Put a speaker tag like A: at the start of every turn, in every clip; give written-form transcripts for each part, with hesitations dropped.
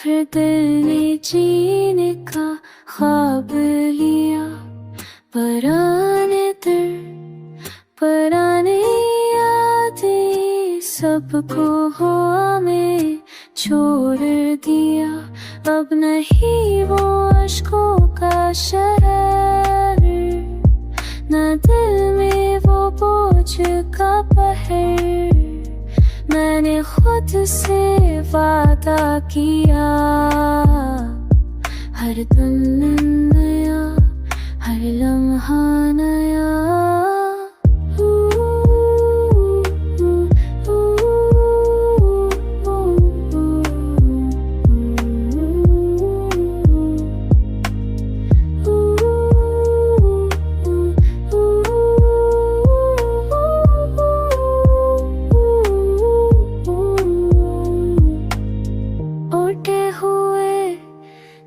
A: फिर दिल ने जीने का ख्वाब लिया। पराने दिल पराने यादें सबको हवा में छोड़ दिया। अब नहीं वो अश्कों का शहर, न दिल में वो बोझ का पहर। मैंने खुद से वादा किया, हर दिन नया, हर लम्हा नया।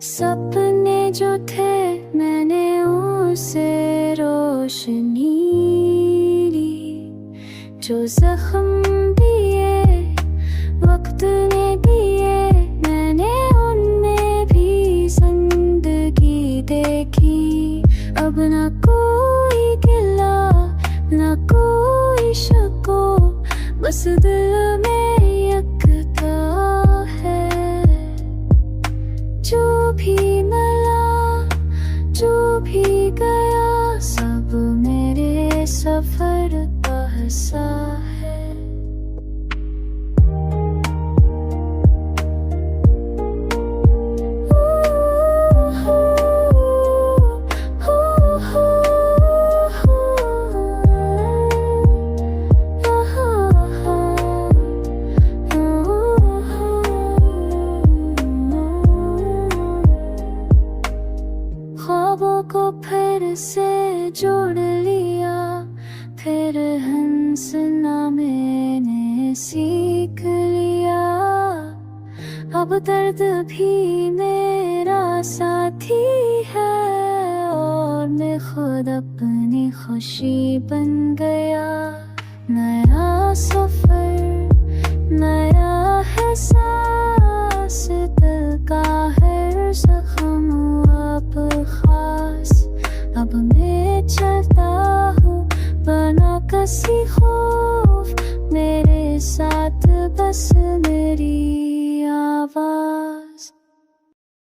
A: सपने जो थे मैंने उनसे रोशनी ली, जो जख्म दिए वक्त ने दिए मैंने उनमें भी जिंदगी देखी। अब न कोई गिला न कोई शको, बस दिल में यकता है। जो भी मिला जो भी गया सब मेरे सफर का हिस्सा है। ख्वाबों को फिर से जोड़ लिया, फिर हंसना मैंने सीख लिया। अब दर्द भी मेरा साथी है और मैं खुद अपनी खुशी बन गया। नया सफर नया एहसास, दिल का हर जख्म अब खास। अब मैं चलता हूँ बना कसी